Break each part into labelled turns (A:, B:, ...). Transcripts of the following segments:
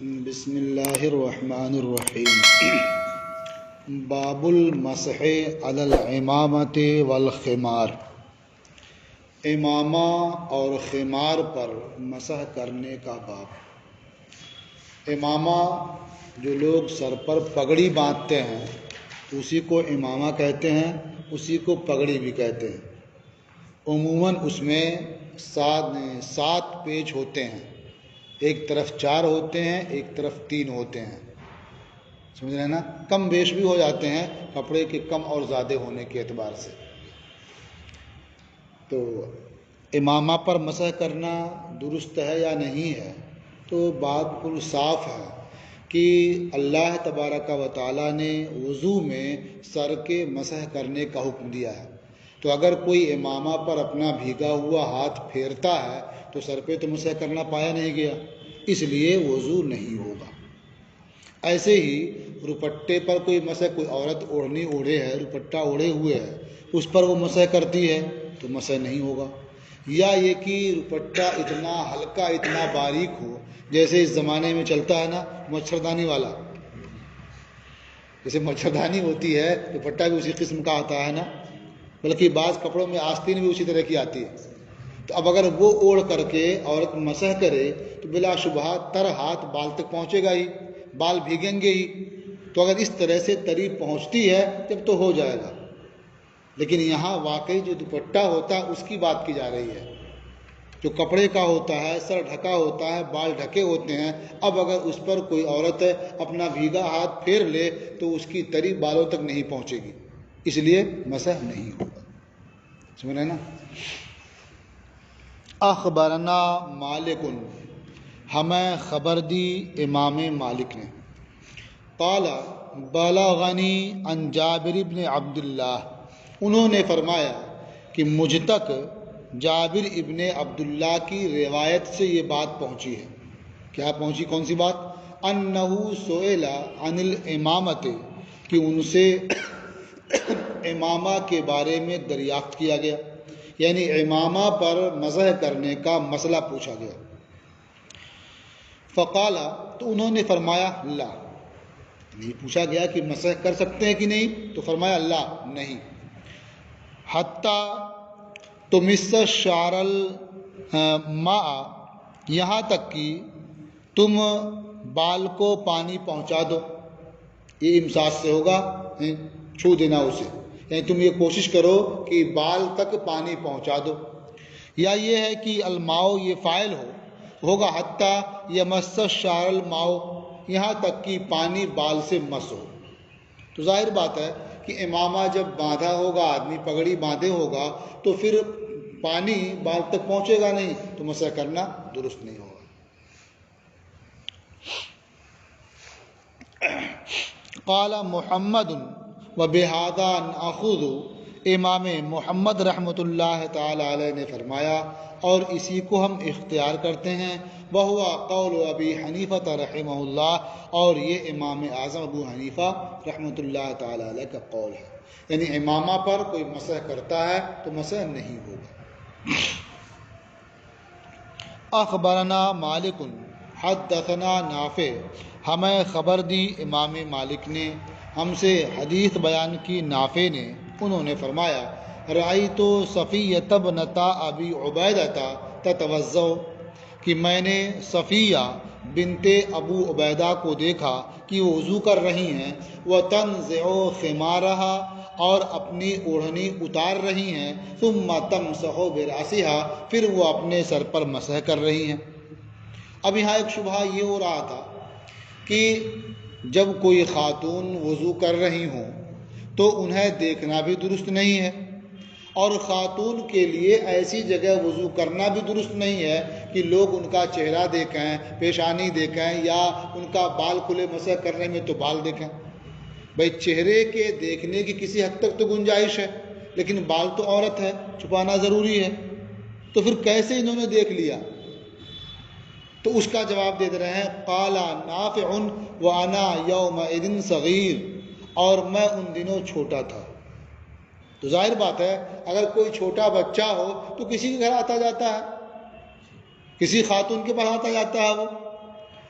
A: بسم اللہ الرحمن الرحیم باب المسح علی العمامۃ والخمار، امامہ اور خمار پر مسح کرنے کا باب۔ امامہ جو لوگ سر پر پگڑی باندھتے ہیں اسی کو امامہ کہتے ہیں، اسی کو پگڑی بھی کہتے ہیں۔ عموماً اس میں سات پیچ ہوتے ہیں، ایک طرف 4 ہوتے ہیں، ایک طرف 3 ہوتے ہیں، سمجھ رہے ہیں نا؟ کم بیش بھی ہو جاتے ہیں کپڑے کے کم اور زیادہ ہونے کے اعتبار سے۔ تو امامہ پر مسح کرنا درست ہے یا نہیں ہے، تو بات بالکل صاف ہے کہ اللہ تبارک و تعالیٰ نے وضو میں سر کے مسح کرنے کا حکم دیا ہے۔ تو اگر کوئی امامہ پر اپنا بھیگا ہوا ہاتھ پھیرتا ہے تو سر پہ تو مسح کرنا پایا نہیں گیا، اس لیے وضو نہیں ہوگا۔ ایسے ہی روپٹے پر کوئی مسح، کوئی عورت اوڑھنی اوڑھے ہے، روپٹہ اوڑھے ہوئے ہے، اس پر وہ مسح کرتی ہے تو مسح نہیں ہوگا۔ یا یہ کہ روپٹہ اتنا ہلکا، اتنا باریک ہو، جیسے اس زمانے میں چلتا ہے نا مچھردانی والا، جیسے مچھردانی ہوتی ہے دوپٹہ بھی اسی قسم کا آتا ہے نا، بلکہ بعض کپڑوں میں آستین بھی اسی طرح کی آتی ہے۔ تو اب اگر وہ اوڑھ کر کے عورت مسح کرے تو بلا شبہ تر ہاتھ بال تک پہنچے گا ہی، بال بھیگیں گے ہی۔ تو اگر اس طرح سے تری پہنچتی ہے جب تو ہو جائے گا، لیکن یہاں واقعی جو دوپٹہ ہوتا ہے اس کی بات کی جا رہی ہے، جو کپڑے کا ہوتا ہے، سر ڈھکا ہوتا ہے، بال ڈھکے ہوتے ہیں۔ اب اگر اس پر کوئی عورت اپنا بھیگا ہاتھ پھیر لے تو اس کی تری بالوں تک نہیں پہنچے گی، اس لیے مسح نہیں ہوگا، سمجھ رہے نا؟ اخبرنا مالک، ہمیں خبر دی امام مالک نے، قال بلغنی عن جابر بن عبداللہ، انہوں نے فرمایا کہ مجھ تک جابر ابن عبداللہ کی روایت سے یہ بات پہنچی ہے۔ کیا پہنچی؟ کون سی بات؟ انہ سئل عن الامامۃ، کہ ان سے امامہ کے بارے میں دریافت کیا گیا، یعنی امامہ پر مسح کرنے کا مسئلہ پوچھا گیا۔ فقال، تو انہوں نے فرمایا لا، نہیں پوچھا گیا کہ مسح کر سکتے ہیں کہ نہیں، تو فرمایا لا، نہیں، حتی تمس شعر الماء، یہاں تک کہ تم بال کو پانی پہنچا دو۔ یہ امساس سے ہوگا، چھو دینا اسے، یعنی تم یہ کوشش کرو کہ بال تک پانی پہنچا دو۔ یا یہ ہے کہ الماء یہ فاعل ہوگا حتی یمس الشعر الماء، یہاں تک کہ پانی بال سے مس ہو۔ تو ظاہر بات ہے کہ امامہ جب باندھا ہوگا، آدمی پگڑی باندھے ہوگا تو پھر پانی بال تک پہنچے گا نہیں، تو مسح کرنا درست نہیں ہوگا۔ قال محمد وبہذا ناخذ، امام محمد رحمۃ اللہ تعالی علیہ نے فرمایا اور اسی کو ہم اختیار کرتے ہیں، وہو قول ابی حنیفہ رحمہ اللہ، اور یہ امام اعظم ابو حنیفہ رحمۃ اللہ تعالی علیہ کا قول ہے، یعنی امامہ پر کوئی مسح کرتا ہے تو مسح نہیں ہوگا۔ اخبرنا مالک حدثنا نافع، ہمیں خبر دی امام مالک نے، ہم سے حدیث بیان کی نافع نے، انہوں نے فرمایا رأیت صفیۃ بنت ابی عبیدہ تتوضأ، کہ میں نے صفیہ بنت ابو عبیدہ کو دیکھا کہ وہ وضو کر رہی ہیں، وتنزع خمارها، اور اپنی اوڑھنی اتار رہی ہیں، ثم تمسح برأسها، پھر وہ اپنے سر پر مسح کر رہی ہیں۔ اب یہاں ایک شبہہ یہ ہو رہا تھا کہ جب کوئی خاتون وضو کر رہی ہوں تو انہیں دیکھنا بھی درست نہیں ہے، اور خاتون کے لیے ایسی جگہ وضو کرنا بھی درست نہیں ہے کہ لوگ ان کا چہرہ دیکھیں، پیشانی دیکھیں، یا ان کا بال کھلے مسح کرنے میں تو بال دیکھیں۔ بھئی چہرے کے دیکھنے کی کسی حد تک تو گنجائش ہے، لیکن بال تو عورت ہے، چھپانا ضروری ہے، تو پھر کیسے انہوں نے دیکھ لیا؟ تو اس کا جواب دے رہے ہیں، قال نافع وانا یومئذ صغیر، اور میں ان دنوں چھوٹا تھا۔ تو ظاہر بات ہے اگر کوئی چھوٹا بچہ ہو تو کسی کے گھر آتا جاتا ہے، کسی خاتون کے پاس آتا جاتا ہے وہ،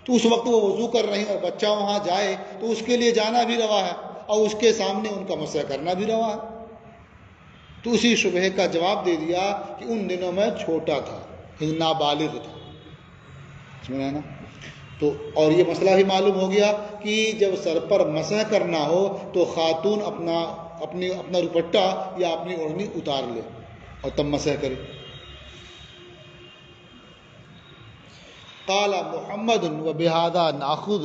A: تو اس وقت وہ وضو کر رہی ہیں اور بچہ وہاں جائے تو اس کے لیے جانا بھی روا ہے اور اس کے سامنے ان کا مسح کرنا بھی روا ہے۔ تو اسی شبہے کا جواب دے دیا کہ ان دنوں میں چھوٹا تھا، نابالغ تھا، سمجھا نا؟ تو اور یہ مسئلہ بھی معلوم ہو گیا کہ جب سر پر مسح کرنا ہو تو خاتون اپنا دوپٹہ یا اپنی اوڑھنی اتار لے اور تب مسح کرے۔ قال محمد و بہذا ناخذ،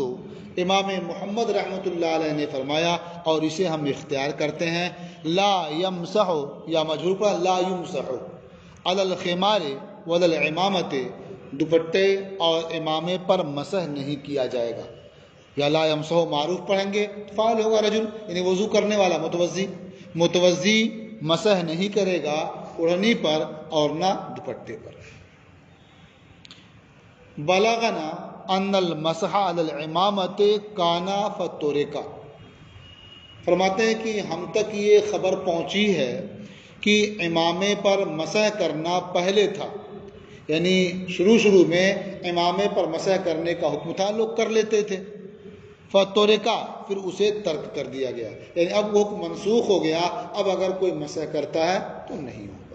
A: امام محمد رحمۃ اللہ علیہ نے فرمایا اور اسے ہم اختیار کرتے ہیں، لا یمسح یا مجہور پر لا یمسح علی الخمار ولا العمامۃ، دوپٹے اور امامے پر مسح نہیں کیا جائے گا۔ یا لا یمسح معروف پڑھیں گے فاعل ہوگا رجل، یعنی وضو کرنے والا متوضی مسح نہیں کرے گا اوڑھنی پر اور نہ دوپٹے پر۔ بلغنا ان المسح علی العمامۃ کانا فترکا، فرماتے ہیں کہ ہم تک یہ خبر پہنچی ہے کہ امامے پر مسح کرنا پہلے تھا، یعنی شروع میں امامے پر مسح کرنے کا حکم تھا، لوگ کر لیتے تھے، فترکا پھر اسے ترک کر دیا گیا، یعنی اب وہ حکم منسوخ ہو گیا، اب اگر کوئی مسح کرتا ہے تو نہیں ہوگا۔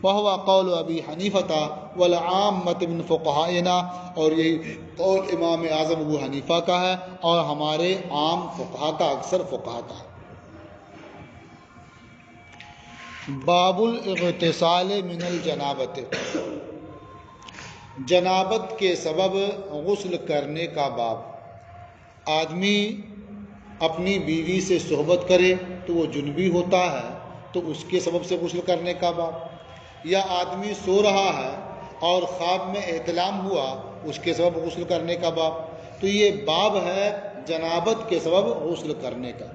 A: وہو قول ابی حنیفہ والعامۃ من فقہائنا، اور یہی قول امام اعظم ابو حنیفہ کا ہے اور ہمارے عام فقہا کا، اکثر فقہا کا ہے۔ باب الاغتسال من الجنابت، جنابت کے سبب غسل کرنے کا باب۔ آدمی اپنی بیوی سے صحبت کرے تو وہ جنبی ہوتا ہے تو اس کے سبب سے غسل کرنے کا باب، یا آدمی سو رہا ہے اور خواب میں احتلام ہوا اس کے سبب غسل کرنے کا باب۔ تو یہ باب ہے جنابت کے سبب غسل کرنے کا۔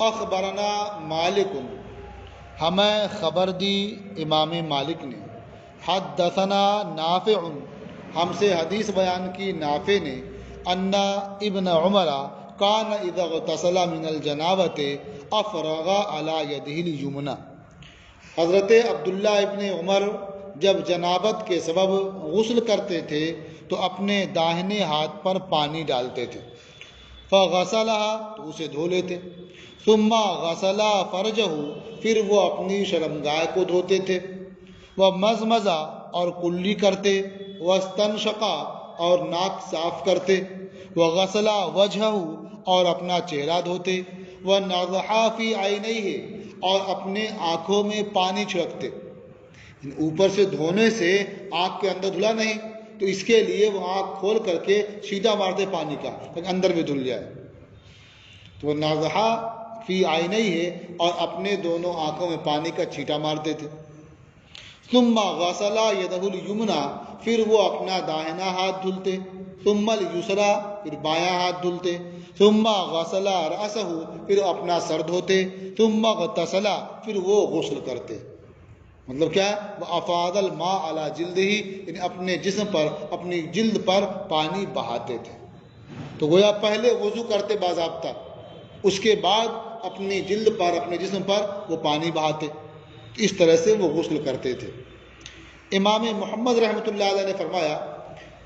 A: اخبرنا مالک، ہمیں خبر دی امام مالک نے، حدثنا نافع، ہم سے حدیث بیان کی نافع نے، ان ابن عمر کان اذا اغتسل من الجنابۃ افرغ علی یدہ الیمنی، حضرت عبداللہ ابن عمر جب جنابت کے سبب غسل کرتے تھے تو اپنے داہنے ہاتھ پر پانی ڈالتے تھے، فغسلها تو اسے دھو لیتے، ثم غسل فرجہ پھر وہ اپنی شرمگاہ کو دھوتے تھے، ومزمزہ اور کلی کرتے، واستنشقا اور ناک صاف کرتے، وغسل وجہہ اور اپنا چہرہ دھوتے، ونضحا فی عینیہ اور اپنے آنکھوں میں پانی چھڑکتے، اوپر سے دھونے سے آنکھ کے اندر دھلا نہیں تو اس کے لیے وہ آنکھ کھول کر کے چھینٹا مارتے پانی کا تاکہ اندر بھی دھل جائے، تو نضحا فی عینیہ اور اپنے دونوں آنکھوں میں پانی کا چھینٹا مارتے تھے، ثم غسل یدہ الیمنی پھر وہ اپنا داہنا ہاتھ دھلتے، ثم الیسری پھر بایاں ہاتھ دھلتے، ثم غسل رأسہ پھر اپنا سر دھوتے، ثم اغتسل پھر وہ غسل کرتے، مطلب کیا ہے، وہ افاض الماء علی جلدہ، یعنی اپنے جسم پر، اپنی جلد پر پانی بہاتے تھے، تو گویا پہلے وضو کرتے باضابطہ، اس کے بعد اپنی جلد پر، اپنے جسم پر وہ پانی بہاتے، اس طرح سے وہ غسل کرتے تھے۔ امام محمد رحمۃ اللہ علیہ نے فرمایا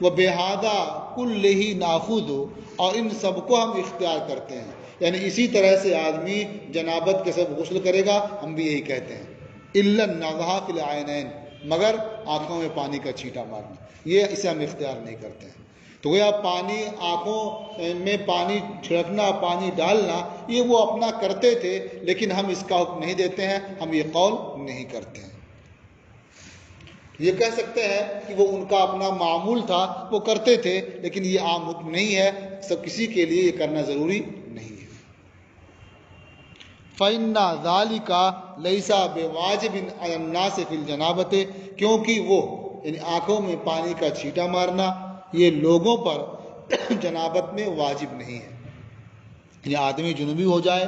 A: وَبِهَذَا كُلِّهِ نَأْخُذُ، اور ان سب کو ہم اختیار کرتے ہیں، یعنی اسی طرح سے آدمی جنابت کے سبب غسل کرے گا، ہم بھی یہی کہتے ہیں، إِلَّا النَّضْحَ فِي الْعَيْنَيْنِ، مگر آنکھوں میں پانی کا چھینٹا مارنا، یہ اسے ہم اختیار نہیں کرتے ہیں۔ تو گویا پانی، آنکھوں میں پانی چھڑکنا، پانی ڈالنا، یہ وہ اپنا کرتے تھے، لیکن ہم اس کا حکم نہیں دیتے ہیں، ہم یہ قول نہیں کرتے ہیں۔ یہ کہہ سکتے ہیں کہ وہ ان کا اپنا معمول تھا، وہ کرتے تھے، لیکن یہ عام حکم نہیں ہے، سب کسی کے لیے یہ کرنا ضروری نہیں ہے۔ فَإِنَّ ذَلِكَ لَيْسَ بِوَاجِبٍ عَلَى النَّاسِ فِي الْجَنَابَةِ، کیونکہ وہ یعنی آنکھوں میں پانی کا چھینٹا مارنا یہ لوگوں پر جنابت میں واجب نہیں ہے، یعنی آدمی جنوبی ہو جائے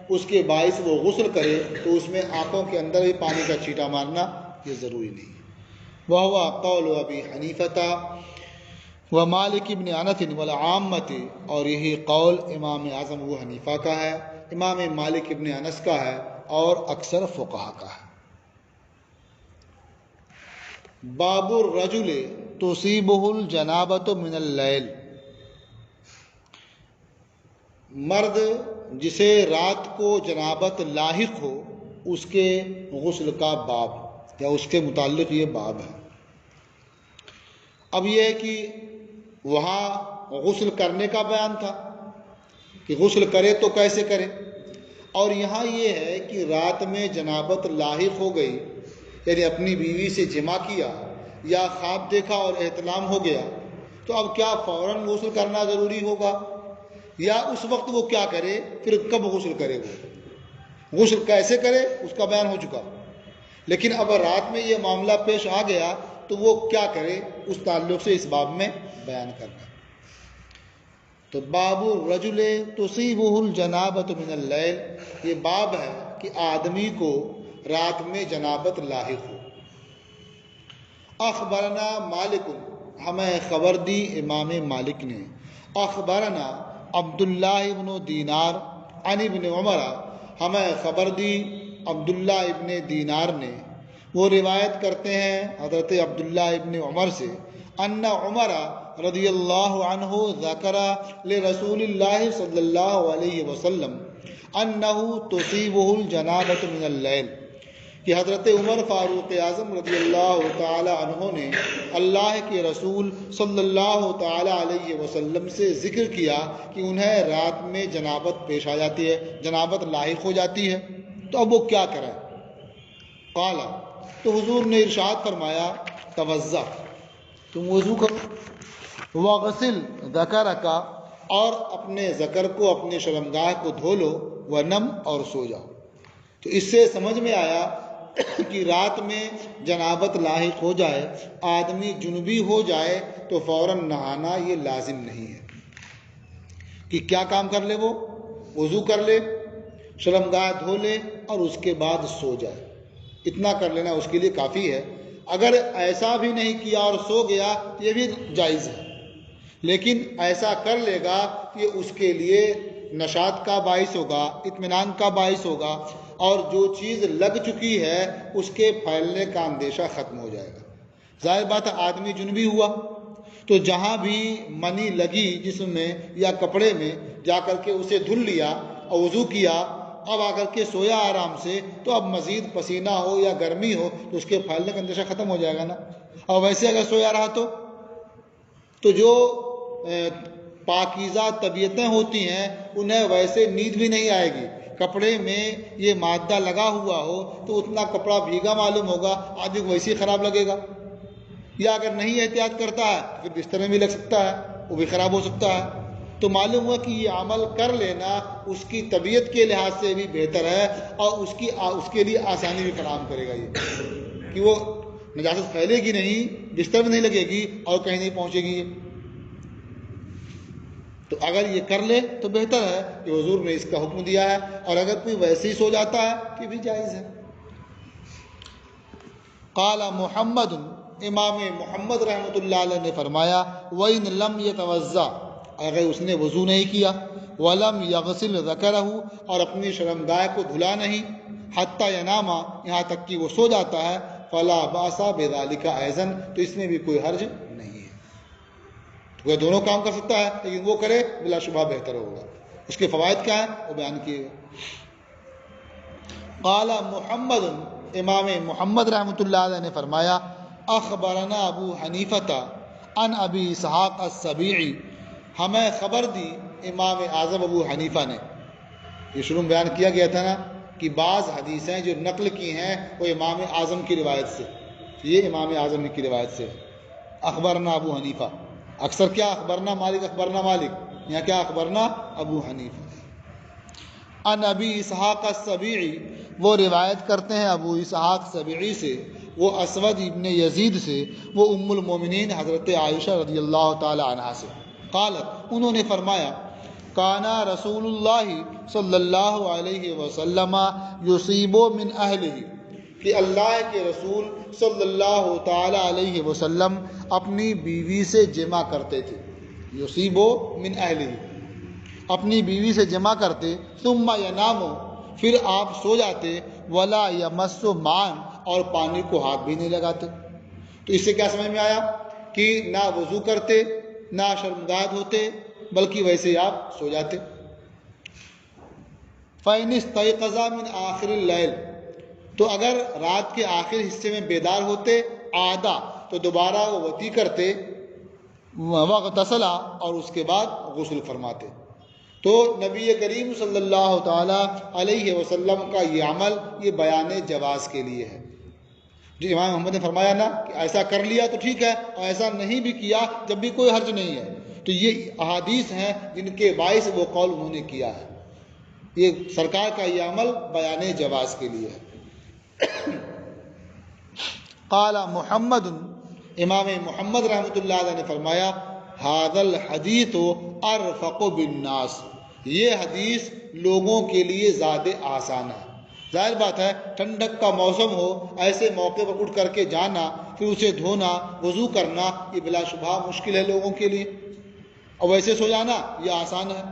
A: اس کے باعث وہ غسل کرے تو اس میں آنکھوں کے اندر بھی پانی کا چھینٹا مارنا یہ ضروری نہیں ہے۔ وَهُوَ قَوْلُ أَبِي حَنِيفَةَ وَمَالِكِ بْنِ أَنَسٍ وَالْعَامَّةِ، اور یہی قول امام اعظم ابو حنیفہ کا ہے، امام مالک ابن انس کا ہے اور اکثر فقہا کا ہے۔ باب الرجل تصیبہ الجنابۃ من اللیل، مرد جسے رات کو جنابت لاحق ہو اس کے غسل کا باب یا اس کے متعلق یہ باب ہے۔ اب یہ ہے کہ وہاں غسل کرنے کا بیان تھا کہ غسل کرے تو کیسے کرے، اور یہاں یہ ہے کہ رات میں جنابت لاحق ہو گئی، یعنی اپنی بیوی سے جمع کیا یا خواب دیکھا اور احتلام ہو گیا، تو اب کیا فوراً غسل کرنا ضروری ہوگا یا اس وقت وہ کیا کرے، پھر کب غسل کرے، وہ غسل کیسے کرے اس کا بیان ہو چکا، لیکن اب رات میں یہ معاملہ پیش آ گیا تو وہ کیا کرے اس تعلق سے اس باب میں بیان کرنا۔ تو باب الرجل تصیبہ الجنابۃ من اللیل، یہ باب ہے کہ آدمی کو رات میں جنابت لاحق ہو۔ اخبرنا مالک، ہمیں خبر دی امام مالک نے، اخبرنا عبداللہ ابن دینار عن ابن عمر، ہمیں خبر دی عبداللہ ابن دینار نے، وہ روایت کرتے ہیں حضرت عبداللہ ابن عمر سے، ان عمر رضی اللہ عنہ ذکر لرسول اللہ صلی اللہ علیہ وسلم انہ تصیبہ الجنابۃ من اللیل، کہ حضرت عمر فاروق اعظم رضی اللہ تعالی عنہ نے اللہ کے رسول صلی اللہ تعالی علیہ وسلم سے ذکر کیا کہ انہیں رات میں جنابت پیش آ جاتی ہے، جنابت لاحق ہو جاتی ہے، تو اب وہ کیا کریں؟ قال، تو حضور نے ارشاد فرمایا، توضأ، تم وضو کرو، وغسل ذکرک، اور اپنے ذکر کو، اپنے شرمگاہ کو دھو لو، ونم، اور سو جاؤ۔ تو اس سے سمجھ میں آیا کہ رات میں جنابت لاحق ہو جائے، آدمی جنبی ہو جائے تو فوراً نہانا یہ لازم نہیں ہے، کہ کیا کام کر لے، وہ وضو کر لے، شرمگاہ دھو لے اور اس کے بعد سو جائے، اتنا کر لینا اس کے لیے کافی ہے۔ اگر ایسا بھی نہیں کیا اور سو گیا یہ بھی جائز ہے، لیکن ایسا کر لے گا یہ اس کے لیے نشاط کا باعث ہوگا، اطمینان کا باعث ہوگا، اور جو چیز لگ چکی ہے اس کے پھیلنے کا اندیشہ ختم ہو جائے گا۔ ظاہر بات ہے آدمی جنبی ہوا تو جہاں بھی منی لگی جسم میں یا کپڑے میں، جا کر کے اسے دھل لیا اور وضو کیا، اب آ کر کے سویا آرام سے، تو اب مزید پسینہ ہو یا گرمی ہو تو اس کے پھیلنے کا اندیشہ ختم ہو جائے گا نا۔ اور ویسے اگر سویا رہا تو جو پاکیزہ طبیعتیں ہوتی ہیں انہیں ویسے نیند بھی نہیں آئے گی۔ کپڑے میں یہ مادہ لگا ہوا ہو تو اتنا کپڑا بھیگا معلوم ہوگا، آدمی کو ویسے ہی خراب لگے گا، یا اگر نہیں احتیاط کرتا ہے پھر بستر میں بھی لگ سکتا ہے، وہ بھی خراب ہو سکتا ہے۔ تو معلوم ہوا کہ یہ عمل کر لینا اس کی طبیعت کے لحاظ سے بھی بہتر ہے، اور اس کے لیے آسانی بھی فراہم کرے گا، یہ کہ وہ نجاست پھیلے گی نہیں، بستر میں نہیں لگے گی اور کہیں نہیں پہنچے گی۔ تو اگر یہ کر لے تو بہتر ہے کہ حضور نے اس کا حکم دیا ہے، اور اگر کوئی ویسے ہی سو جاتا ہے کہ بھی جائز ہے۔ قال محمد، امام محمد رحمۃ اللہ علیہ نے فرمایا، وَإِن لَمْ يَتَوَضَّأْ، اگر اس نے وضو نہیں کیا، وَلَمْ يَغْسِلْ ذَكَرَهُ، اور اپنی شرمگاہ کو دھلا نہیں، حَتَّى يَنَامَ، یہاں تک کہ وہ سو جاتا ہے، فَلَا بَأْسَ بِذَلِكَ أَيْضًا، تو اس میں بھی کوئی حرج نہیں ہے۔ تو وہ دونوں کام کر سکتا ہے، لیکن وہ کرے بلا شبہ بہتر ہوگا۔ اس کے فوائد کیا ہیں وہ بیان کیے گئے۔ قال محمد، امام محمد رحمۃ اللہ علیہ نے فرمایا، اخبرنا ابو حنیفہ عن ابی اسحاق السبیعی، ہمیں خبر دی امام اعظم ابو حنیفہ نے۔ یہ شروع میں بیان کیا گیا تھا نا کہ بعض حدیثیں جو نقل کی ہیں وہ امام اعظم کی روایت سے، یہ امام اعظم کی روایت سے، اخبرنا ابو حنیفہ۔ اکثر کیا اخبرنا مالک، اخبرنا مالک، یہاں کیا اخبرنا ابو حنیفہ۔ ان ابی اسحاق السبیعی، وہ روایت کرتے ہیں ابو اسحاق سبیعی سے، وہ اسود ابن یزید سے، وہ ام المومنین حضرت عائشہ رضی اللہ تعالی عنہا سے، قالت، انہوں نے فرمایا، کانا رسول اللہ صلی اللہ علیہ وسلم یصیب من اہلہ، کہ اللہ کے رسول صلی اللہ تعالی علیہ وسلم اپنی بیوی سے جمع کرتے تھے، یصیب من اہلہ، اپنی بیوی سے جمع کرتے، ثم ینام، پھر آپ سو جاتے، ولا یمس ماء، اور پانی کو ہاتھ بھی نہیں لگاتے۔ تو اس سے کیا سمجھ میں آیا کہ نہ وضو کرتے نہ شرمگاہ ہوتے بلکہ ویسے ہی آپ سو جاتے۔ فَإِنِ اسْتَيْقَظَ مِنْ آخِرِ اللَّيْلِ، تو اگر رات کے آخر حصے میں بیدار ہوتے عادہ تو دوبارہ وہ وطی کرتے، واغتسل اور اس کے بعد غسل فرماتے۔ تو نبی کریم صلی اللہ تعالی علیہ وسلم کا یہ عمل یہ بیان جواز کے لیے ہے۔ جو امام محمد نے فرمایا نا کہ ایسا کر لیا تو ٹھیک ہے اور ایسا نہیں بھی کیا جب بھی کوئی حرج نہیں ہے، تو یہ احادیث ہیں جن کے باعث وہ قول انہوں نے کیا ہے۔ یہ سرکار کا یہ عمل بیان جواز کے لیے ہے۔ قال محمد، امام محمد رحمۃ اللہ علیہ نے فرمایا ھذا الحدیث ارفق بالناس، یہ حدیث لوگوں کے لیے زیادہ آسان ہے۔ ظاہر بات ہے ٹھنڈک کا موسم ہو، ایسے موقع پر اٹھ کر کے جانا، پھر اسے دھونا، وضو کرنا، یہ بلا شبہ مشکل ہے لوگوں کے لیے، اور ویسے سو جانا یہ آسان ہے۔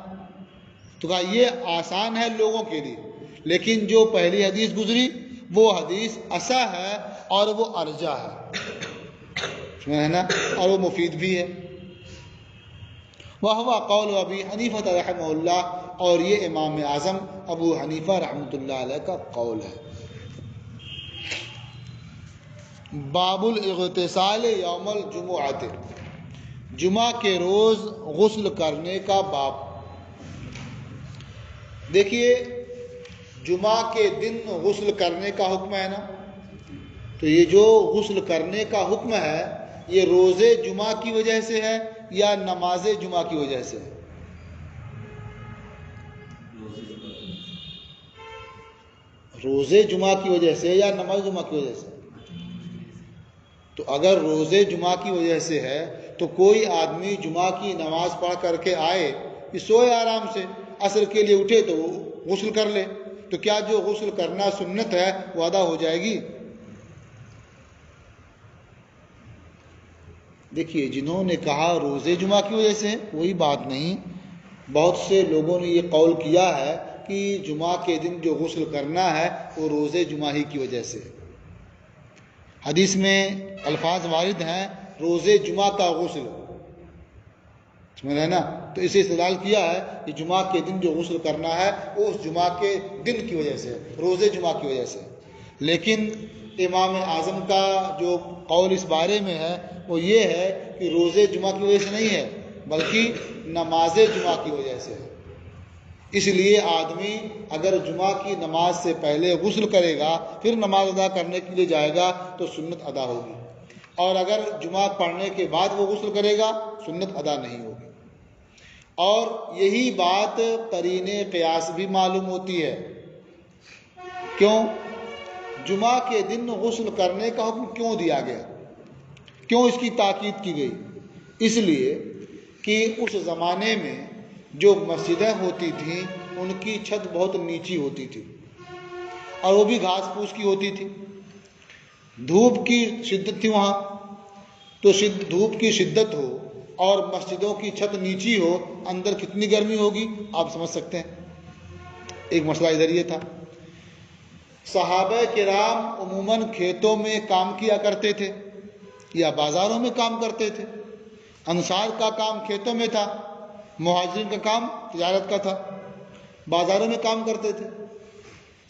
A: تو کہا یہ آسان ہے لوگوں کے لیے، لیکن جو پہلی حدیث گزری وہ حدیث اصح ہے اور وہ ارجح ہے نا، اور وہ مفید بھی ہے۔ وَهُوَ قَوْلُ أَبِي حَنِيفَةَ رحمہ اللہ، اور یہ امام اعظم ابو حنیفہ رحمۃ اللہ علیہ کا قول ہے۔ باب الاغتسال یوم الجمعۃ، جمعہ کے روز غسل کرنے کا باب۔ دیکھیے جمعہ کے دن غسل کرنے کا حکم ہے نا، تو یہ جو غسل کرنے کا حکم ہے یہ روزے جمعہ کی وجہ سے ہے یا نماز جمعہ کی وجہ سے ہے؟ روزے جمعہ کی وجہ سے یا نماز جمعہ کی وجہ سے؟ تو اگر روزے جمعہ کی وجہ سے ہے تو کوئی آدمی جمعہ کی نماز پڑھ کر کے آئے، کہ سوئے آرام سے، عصر کے لیے اٹھے تو وہ غسل کر لے، تو کیا جو غسل کرنا سنت ہے وہ ادا ہو جائے گی؟ دیکھیے جنہوں نے کہا روزے جمعہ کی وجہ سے وہی بات نہیں، بہت سے لوگوں نے یہ قول کیا ہے کہ جمعہ کے دن جو غسل کرنا ہے وہ روزے جمعہ ہی کی وجہ سے۔ حدیث میں الفاظ وارد ہیں روزے جمعہ کا غسل، سمجھ رہے نا، تو اسے استدلال کیا ہے کہ جمعہ کے دن جو غسل کرنا ہے وہ اس جمعہ کے دن کی وجہ سے، روزے جمعہ کی وجہ سے۔ لیکن امام اعظم کا جو قول اس بارے میں ہے وہ یہ ہے کہ روزے جمعہ کی وجہ سے نہیں ہے بلکہ نماز جمعہ کی وجہ سے ہے۔ اس لیے آدمی اگر جمعہ کی نماز سے پہلے غسل کرے گا پھر نماز ادا کرنے کے لیے جائے گا تو سنت ادا ہوگی، اور اگر جمعہ پڑھنے کے بعد وہ غسل کرے گا سنت ادا نہیں ہوگی۔ اور یہی بات قرین قیاس بھی معلوم ہوتی ہے۔ کیوں؟ جمعہ کے دن غسل کرنے کا حکم کیوں دیا گیا، کیوں اس کی تاکید کی گئی؟ اس لیے کہ اس زمانے میں جو مسجدیں ہوتی تھیں ان کی چھت بہت نیچی ہوتی تھی اور وہ بھی گھاس پھوس کی ہوتی تھی، دھوپ کی شدت تھی وہاں، تو دھوپ کی شدت ہو اور مسجدوں کی چھت نیچی ہو، اندر کتنی گرمی ہوگی آپ سمجھ سکتے ہیں۔ ایک مسئلہ ادھر یہ تھا۔ صحابہ کرام عموماً کھیتوں میں کام کیا کرتے تھے یا بازاروں میں کام کرتے تھے۔ انصار کا کام کھیتوں میں تھا، مہاجرین کا کام تجارت کا تھا، بازاروں میں کام کرتے تھے۔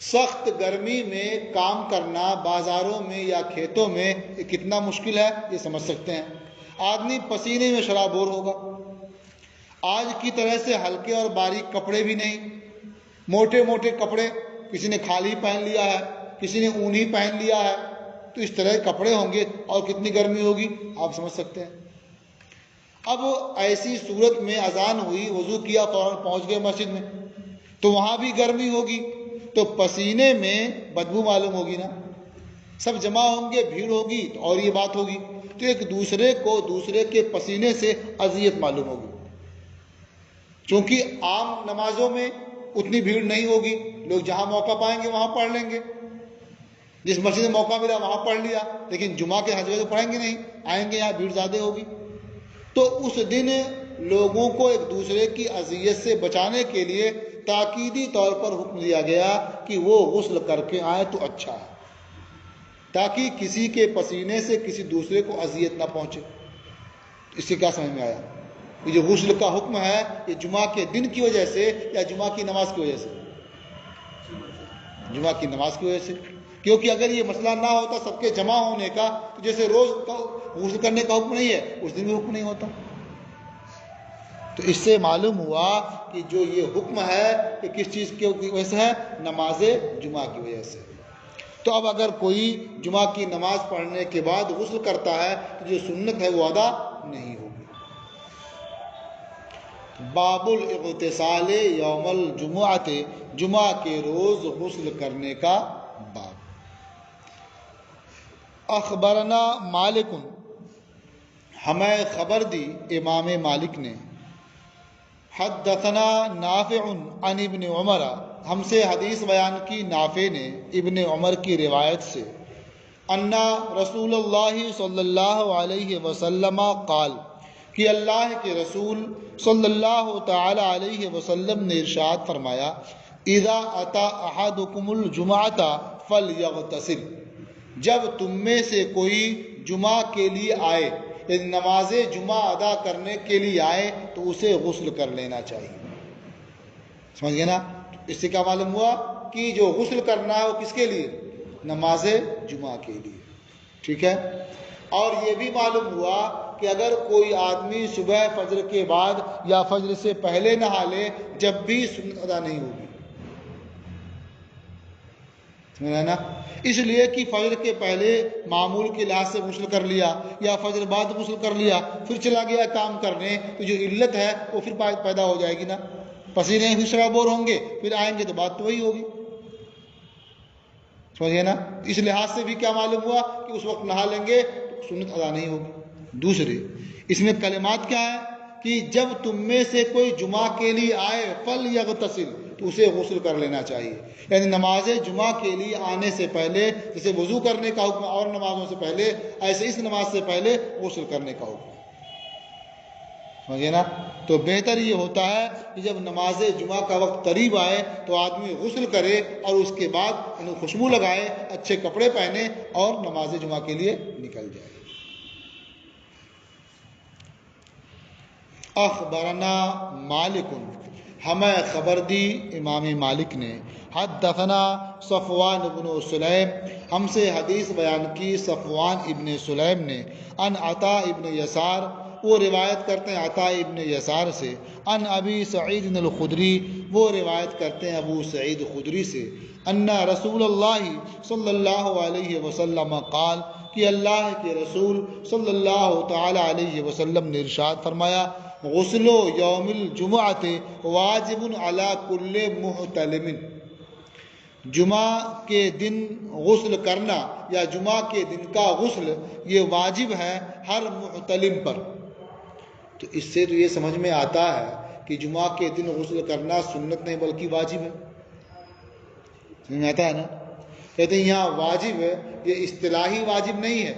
A: سخت گرمی میں کام کرنا بازاروں میں یا کھیتوں میں یہ کتنا مشکل ہے یہ سمجھ سکتے ہیں۔ آدمی پسینے میں شرابور ہوگا۔ آج کی طرح سے ہلکے اور باریک کپڑے بھی نہیں، موٹے موٹے کپڑے، کسی نے کھالی پہن لیا ہے، کسی نے اونی پہن لیا ہے، تو اس طرح کے کپڑے ہوں گے اور کتنی گرمی ہوگی آپ سمجھ سکتے ہیں۔ اب ایسی صورت میں اذان ہوئی، وضو کیا، فوراً پہنچ گئے مسجد میں، تو وہاں بھی گرمی ہوگی، تو پسینے میں بدبو معلوم ہوگی نا، سب جمع ہوں گے، بھیڑ ہوگی اور یہ بات ہوگی، تو ایک دوسرے کو دوسرے کے پسینے سے اذیت معلوم ہوگی۔ چونکہ عام نمازوں میں اتنی بھیڑ نہیں ہوگی، لوگ جہاں موقع پائیں گے وہاں پڑھ لیں گے، جس مسجد میں موقع ملا وہاں پڑھ لیا، لیکن جمعہ کے حج میں تو پڑھیں گے نہیں، آئیں گے یہاں بھیڑ زیادہ ہوگی۔ تو اس دن لوگوں کو ایک دوسرے کی اذیت سے بچانے کے لیے تاکیدی طور پر حکم دیا گیا کہ وہ غسل کر کے آئے تو اچھا ہے، تاکہ کسی کے پسینے سے کسی دوسرے کو اذیت نہ پہنچے۔ اس سے کیا سمجھ میں آیا؟ یہ جو غسل کا حکم ہے یہ جمعہ کے دن کی وجہ سے یا جمعہ کی نماز کی وجہ سے؟ جمعہ کی نماز کی وجہ سے، کیونکہ اگر یہ مسئلہ نہ ہوتا سب کے جمع ہونے کا تو جیسے روز غسل کرنے کا حکم نہیں ہے اس دن بھی حکم نہیں ہوتا. تو اس سے معلوم ہوا کہ جو یہ حکم ہے کہ کس چیز کی وجہ سے ہے؟ نماز جمعہ کی وجہ سے. تو اب اگر کوئی جمعہ کی نماز پڑھنے کے بعد غسل کرتا ہے تو جو سنت ہے وہ ادا نہیں ہوگی. باب الاغتسال یوم الجمعۃ، جمعہ کے روز غسل کرنے کا باب. اخبرنا مالک، ہمیں خبر دی امام مالک نے، حدثنا نافع عن ابن عمر، ہم سے حدیث بیان کی نافع نے ابن عمر کی روایت سے، ان رسول اللہ صلی اللہ علیہ وسلم قال، کہ اللہ کے رسول صلی اللہ تعالی علیہ وسلم نے ارشاد فرمایا، اذا اتی احدکم الجمعۃ فلیغتسل، جب تم میں سے کوئی جمعہ کے لیے آئے، یعنی نماز جمعہ ادا کرنے کے لیے آئے تو اسے غسل کر لینا چاہیے. سمجھ گئے نا؟ اس سے کیا معلوم ہوا کہ جو غسل کرنا ہے وہ کس کے لیے؟ نماز جمعہ کے لیے. ٹھیک ہے. اور یہ بھی معلوم ہوا کہ اگر کوئی آدمی صبح فجر کے بعد یا فجر سے پہلے نہا لے جب بھی سنت ادا نہیں ہوگی. سمجھا نا؟ اس لیے کہ فجر کے پہلے معمول کے لحاظ سے غسل کر لیا یا فجر بعد غسل کر لیا پھر چلا گیا کام کرنے تو جو علت ہے وہ پھر پیدا ہو جائے گی نا. پسینے بھی سرابور ہوں گے پھر آئیں گے تو بات تو وہی ہوگی. سمجھے نا؟ اس لحاظ سے بھی کیا معلوم ہوا کہ اس وقت نہا لیں گے تو سنت ادا نہیں ہوگی. دوسرے اس میں کلمات کیا ہے کہ جب تم میں سے کوئی جمعہ کے لیے آئے فلیغتسل، تو اسے غسل کر لینا چاہیے. یعنی نماز جمعہ کے لیے آنے سے پہلے جیسے وضو کرنے کا حکم اور نمازوں سے پہلے، ایسے اس نماز سے پہلے غسل کرنے کا حکم. سمجھے نا؟ تو بہتر یہ ہوتا ہے کہ جب نماز جمعہ کا وقت قریب آئے تو آدمی غسل کرے اور اس کے بعد انہیں خوشبو لگائے، اچھے کپڑے پہنے اور نماز جمعہ کے لیے نکل جائے. اخبرنا مالک، ہمیں خبر دی امام مالک نے، حدثنا صفوان بن سلیم، ہم سے حدیث بیان کی صفوان ابن سلیم نے، ان عطا ابن یسار، وہ روایت کرتے ہیں عطا ابن یسار سے، ان ابی سعید الخدری، وہ روایت کرتے ہیں ابو سعید خدری سے، ان رسول اللہ صلی اللہ علیہ وسلم قال، کہ اللہ کے رسول صلی اللہ تعالی علیہ وسلم نے ارشاد فرمایا، غسل یوم الجمعۃ واجب علی کل محتلم، جمعہ کے دن غسل کرنا یا جمعہ کے دن کا غسل یہ واجب ہے ہر محتلم پر. تو اس سے تو یہ سمجھ میں آتا ہے کہ جمعہ کے دن غسل کرنا سنت نہیں بلکہ واجب ہے. سمجھ میں آتا ہے نا؟ کہتے ہیں یہاں واجب ہے، یہ اصطلاحی واجب نہیں ہے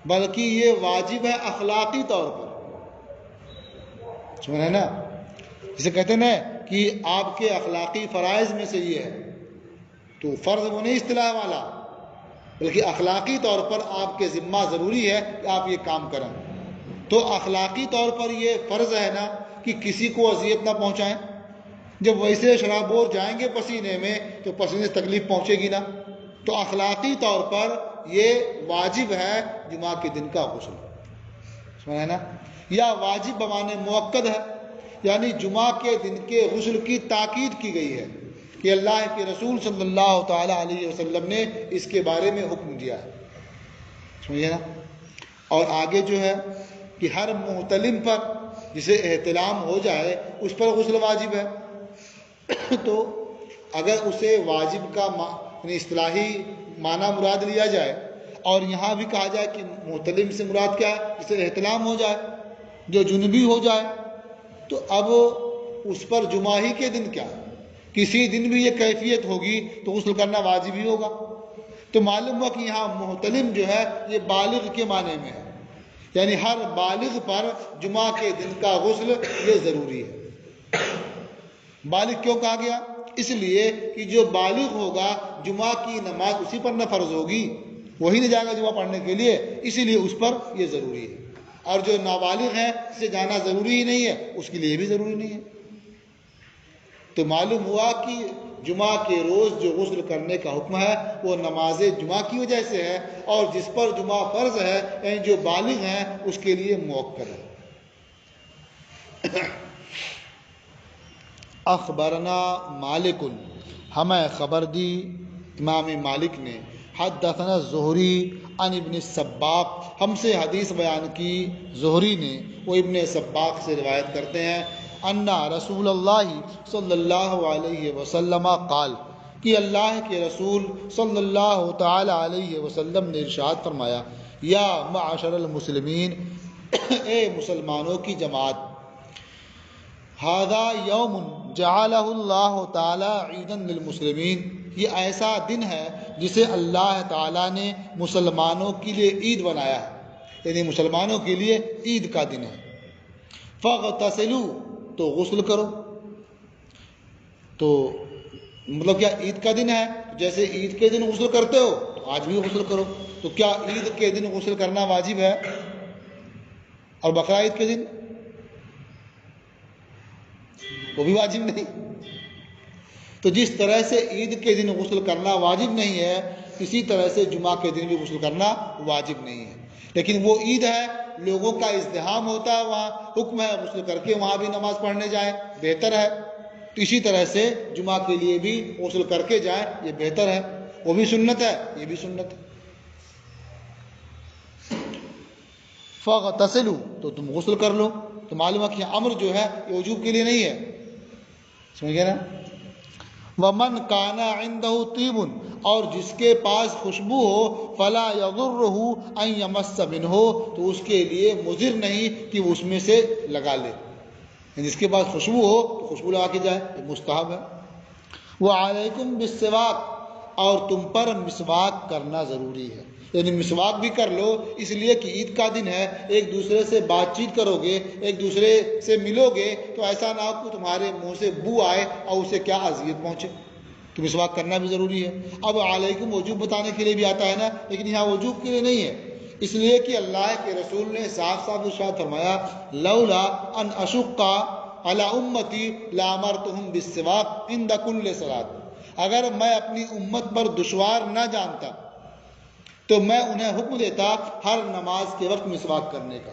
A: بلکہ یہ واجب ہے اخلاقی طور پر. سمجھ رہے نا؟ جسے کہتے ہیں نا کہ آپ کے اخلاقی فرائض میں سے یہ ہے، تو فرض وہ نہیں اصطلاح والا بلکہ اخلاقی طور پر آپ کے ذمہ ضروری ہے کہ آپ یہ کام کریں. تو اخلاقی طور پر یہ فرض ہے نا کہ کسی کو اذیت نہ پہنچائیں. جب ویسے شرابور جائیں گے پسینے میں تو پسینے سے تکلیف پہنچے گی نا. تو اخلاقی طور پر یہ واجب ہے جمعہ کے دن کا غسل. سمجھا نا؟ یا واجب بمانے موقد ہے، یعنی جمعہ کے دن کے غسل کی تاکید کی گئی ہے کہ اللہ کے رسول صلی اللہ تعالی علیہ وسلم نے اس کے بارے میں حکم دیا ہے. سمجھے نا؟ اور آگے جو ہے کہ ہر محتلم پر جسے احتلام ہو جائے اس پر غسل واجب ہے. تو اگر اسے واجب کا یعنی اصطلاحی معنی مراد لیا جائے اور یہاں بھی کہا جائے کہ محتلم سے مراد کیا ہے؟ جسے احتلام ہو جائے، جو جنبی ہو جائے، تو اب اس پر جمعہ ہی کے دن کیا کسی دن بھی یہ کیفیت ہوگی تو غسل کرنا واجب ہی ہوگا. تو معلوم ہوا کہ یہاں محتلم جو ہے یہ بالغ کے معنی میں ہے، یعنی ہر بالغ پر جمعہ کے دن کا غسل یہ ضروری ہے. بالغ کیوں کہا گیا؟ اس لیے کہ جو بالغ ہوگا جمعہ کی نماز اسی پر نہ فرض ہوگی، وہی نہ جائے گا جمعہ پڑھنے کے لیے، اسی لیے اس پر یہ ضروری ہے. اور جو نابالغ ہیں اسے جانا ضروری ہی نہیں ہے اس کے لیے بھی ضروری نہیں ہے۔ تو معلوم ہوا کہ جمعہ کے روز جو غسل کرنے کا حکم ہے وہ نماز جمعہ کی وجہ سے ہے، اور جس پر جمعہ فرض ہے یعنی جو بالغ ہیں اس کے لیے مؤکد ہے۔ اخبرنا مالک، ہمیں خبر دی امام مالک نے، حدثنا زہری عن ابن السباق، ہم سے حدیث بیان کی زہری نے، وہ ابن سباق سے روایت کرتے ہیں، ان رسول اللہ صلی اللہ علیہ وسلم قال، کہ اللہ کے رسول صلی اللہ تعالی علیہ وسلم نے ارشاد فرمایا، یا معاشر المسلمین، اے مسلمانوں کی جماعت، ھذا یوم جعلہ اللہ تعالی عیدا للمسلمین، یہ ایسا دن ہے جسے اللہ تعالیٰ نے مسلمانوں کے لیے عید بنایا ہے، یعنی مسلمانوں کے لیے عید کا دن ہے۔ فاغتسلوا، تو غسل کرو۔ تو مطلب کیا عید کا دن ہے، جیسے عید کے دن غسل کرتے ہو تو آج بھی غسل کرو۔ تو کیا عید کے دن غسل کرنا واجب ہے اور بقرعید کے دن وہ بھی واجب نہیں؟ تو جس طرح سے عید کے دن غسل کرنا واجب نہیں ہے، اسی طرح سے جمعہ کے دن بھی غسل کرنا واجب نہیں ہے، لیکن وہ عید ہے، لوگوں کا ازدحام ہوتا ہے، وہاں حکم ہے غسل کر کے وہاں بھی نماز پڑھنے جائیں، بہتر ہے۔ تو اسی طرح سے جمعہ کے لیے بھی غسل کر کے جائیں، یہ بہتر ہے، وہ بھی سنت ہے، یہ بھی سنت ہے۔ فاغتسلوا، تو تم غسل کر لو۔ تو معلوم ہے کہ امر جو ہے یہ وجوب کے لیے نہیں ہے، سمجھ گئے نا؟ ومن کان عنده طیب، اور جس کے پاس خوشبو ہو، فلا یضرہ ان یمس منہ، تو اس کے لیے مضر نہیں کہ وہ اس میں سے لگا لے، یعنی جس کے پاس خوشبو ہو تو خوشبو لگا کے جائے، یہ مستحب ہے۔ وعلیکم بالسواک، اور تم پر مسواک کرنا ضروری ہے، یعنی مسواک بھی کر لو، اس لیے کہ عید کا دن ہے، ایک دوسرے سے بات چیت کرو گے، ایک دوسرے سے ملو گے، تو ایسا نہ ہو کہ تمہارے منہ سے بو آئے اور اسے کیا اذیت پہنچے، تو مسواک کرنا بھی ضروری ہے۔ اب علیکم وجوب بتانے کے لیے بھی آتا ہے نا، لیکن یہاں وجوب کے لیے نہیں ہے، اس لیے کہ اللہ کے رسول نے صاف صاف ارشاد فرمایا، لولا ان اشق علی امتی لامرتہم بالسواک عند کل صلاۃ، اگر میں اپنی امت پر دشوار نہ جانتا تو میں انہیں حکم دیتا ہر نماز کے وقت مسواک کرنے کا۔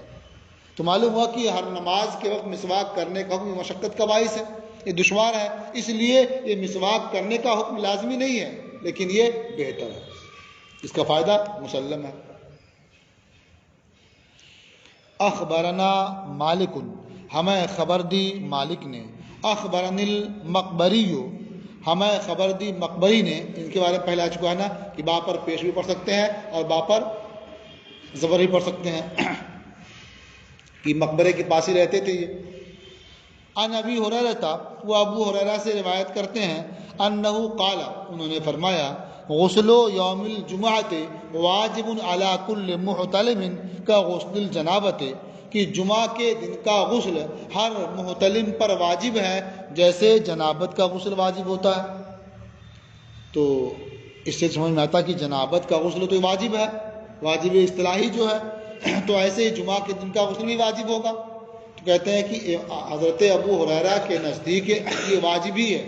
A: تو معلوم ہوا کہ ہر نماز کے وقت مسواک کرنے کا حکم مشقت کا باعث ہے، یہ دشوار ہے، اس لیے یہ مسواک کرنے کا حکم لازمی نہیں ہے، لیکن یہ بہتر ہے، اس کا فائدہ مسلم ہے۔ اخبرنا مالک، ہمیں خبر دی مالک نے، اخبرنی المقبری، ہمیں خبر دی مقبری نے، ان کے بارے میں پہلے آ چکا ہے نا کہ با پر پیش بھی پڑھ سکتے ہیں اور با پر زبر بھی پڑھ سکتے ہیں، کہ مقبرے کے پاس ہی رہتے تھے یہ۔ عن ابی ہریرہ، وہ ابو ہریرہ سے روایت کرتے ہیں، انہ قال، انہوں نے فرمایا، غسل یوم الجمعۃ واجب علی کل محتلم کا غسل الجنابۃ، کہ جمعہ کے دن کا غسل ہر محتلم پر واجب ہے جیسے جنابت کا غسل واجب ہوتا ہے۔ تو اس سے سمجھ میں آتا کہ جنابت کا غسل تو واجب ہے، واجب اصطلاحی جو ہے، تو ایسے ہی جمعہ کے دن کا غسل بھی واجب ہوگا۔ تو کہتے ہیں کہ حضرت ابو ہریرہ کے نزدیک یہ واجب ہی ہے،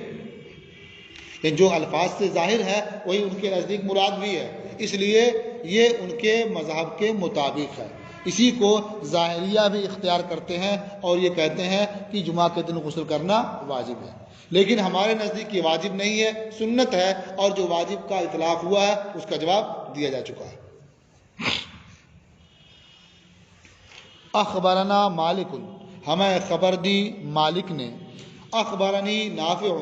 A: یعنی جو الفاظ سے ظاہر ہے وہی ان کے نزدیک مراد بھی ہے، اس لیے یہ ان کے مذہب کے مطابق ہے۔ اسی کو ظاہریہ بھی اختیار کرتے ہیں اور یہ کہتے ہیں کہ جمعہ کے دن غسل کرنا واجب ہے، لیکن ہمارے نزدیک یہ واجب نہیں ہے، سنت ہے، اور جو واجب کا اطلاق ہوا ہے اس کا جواب دیا جا چکا ہے۔ اخبرنا مالک، ہمیں خبر دی مالک نے، اخبرنی نافع،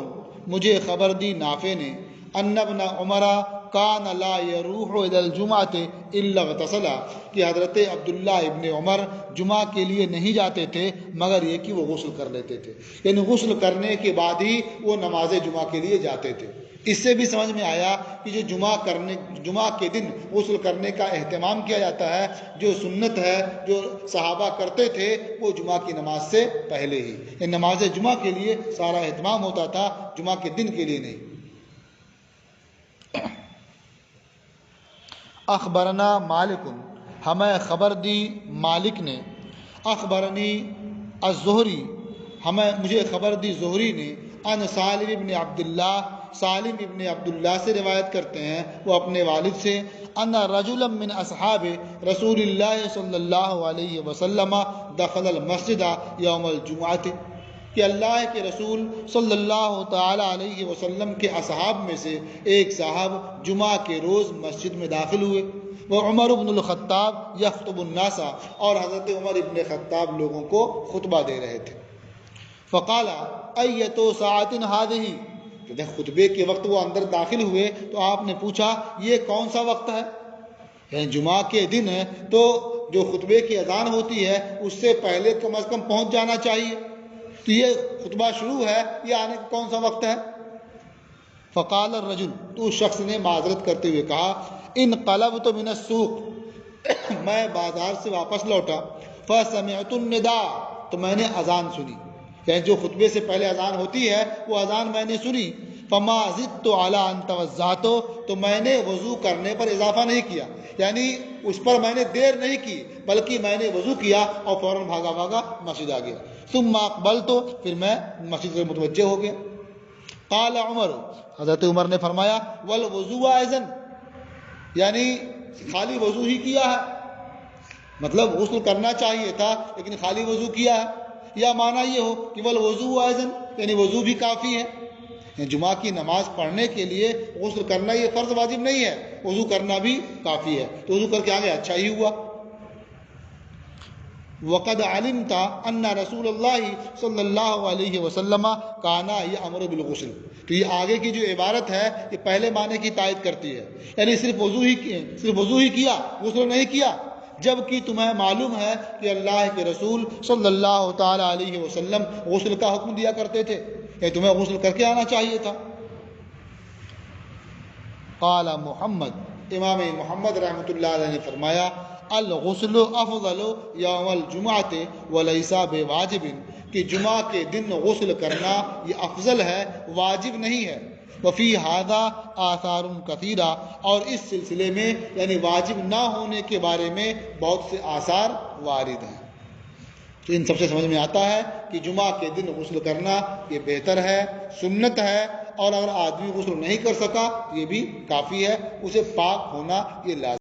A: مجھے خبر دی نافع نے، ان ابن عمر کان لا یروح الی الجمعۃ الا اغتسل، کہ حضرت عبداللہ ابن عمر جمعہ کے لیے نہیں جاتے تھے مگر یہ کہ وہ غسل کر لیتے تھے، یعنی غسل کرنے کے بعد ہی وہ نماز جمعہ کے لیے جاتے تھے۔ اس سے بھی سمجھ میں آیا کہ جو جمعہ کے دن غسل کرنے کا اہتمام کیا جاتا ہے، جو سنت ہے، جو صحابہ کرتے تھے، وہ جمعہ کی نماز سے پہلے ہی، یعنی نماز جمعہ کے لیے سارا اہتمام ہوتا تھا، جمعہ کے دن کے لیے نہیں۔ اخبرنا مالک، ہمیں خبر دی مالک نے، اخبرنی الزہری، مجھے خبر دی زہری نے، ان سالم ابن عبداللہ، سالم ابن عبداللہ سے روایت کرتے ہیں وہ اپنے والد سے، ان رجلا من اصحاب رسول اللہ صلی اللہ علیہ وسلم دخل المسجد یوم الجمعۃ، کہ اللہ کے رسول صلی اللہ تعالی علیہ وسلم کے اصحاب میں سے ایک صاحب جمعہ کے روز مسجد میں داخل ہوئے، وہ عمر بن الخطاب یخطب الناس، اور حضرت عمر ابن خطاب لوگوں کو خطبہ دے رہے تھے۔ فقال ایت ساعۃ ھذہ، خطبے کے وقت وہ اندر داخل ہوئے تو آپ نے پوچھا یہ کون سا وقت ہے؟ یعنی جمعہ کے دن ہے تو جو خطبے کی اذان ہوتی ہے اس سے پہلے کم از کم پہنچ جانا چاہیے، تو یہ خطبہ شروع ہے، یہ آنے کا کون سا وقت ہے؟ فقال الرجل، تو اس شخص نے معذرت کرتے ہوئے کہا، انقلبت من السوق، میں بازار سے واپس لوٹا، فسمعت النداء، تو میں نے اذان سنی، یعنی جو خطبے سے پہلے اذان ہوتی ہے وہ اذان میں نے سنی، فما زدت علی ان توضأت، تو میں نے وضو کرنے پر اضافہ نہیں کیا، یعنی اس پر میں نے دیر نہیں کی بلکہ میں نے وضو کیا اور فوراً بھاگا بھاگا مسجد آ گیا، ثم اقبلت، پھر میں مسجد سے متوجہ ہو گیا۔ قال عمر، حضرت عمر نے فرمایا، والوضوء اذن، یعنی خالی وضو ہی کیا ہے، مطلب غسل کرنا چاہیے تھا لیکن خالی وضو کیا ہے، یا معنی یہ ہو کہ والوضوء اذن، یعنی وضو بھی کافی ہے، یعنی جمعہ کی نماز پڑھنے کے لیے غسل کرنا یہ فرض واجب نہیں ہے، وضو کرنا بھی کافی ہے، تو وضو کر کے آگے اچھا ہی ہوا۔ وقد علمت ان رسول اللہ صلی اللہ علیہ وسلم کانا یامر بالغسل، تو یہ آگے کی جو عبارت ہے یہ پہلے معنی کی تائید کرتی ہے، یعنی صرف وضو ہی کیا، غسل نہیں کیا، جبکہ تمہیں معلوم ہے کہ اللہ کے رسول صلی اللہ تعالی علیہ وسلم غسل کا حکم دیا کرتے تھے، یعنی تمہیں غسل کر کے آنا چاہیے تھا۔ قال محمد، امام محمد رحمۃ اللہ علیہ نے فرمایا، الغسل افضل یوم الجمعۃ ولیس بواجب، کہ جمعہ کے دن غسل کرنا یہ افضل ہے، واجب نہیں ہے۔ وفی ھذا آثار کثیرہ، اور اس سلسلے میں یعنی واجب نہ ہونے کے بارے میں بہت سے آثار وارد ہیں۔ تو ان سب سے سمجھ میں آتا ہے کہ جمعہ کے دن غسل کرنا یہ بہتر ہے، سنت ہے، اور اگر آدمی غسل نہیں کر سکا یہ بھی کافی ہے، اسے پاک ہونا یہ لازم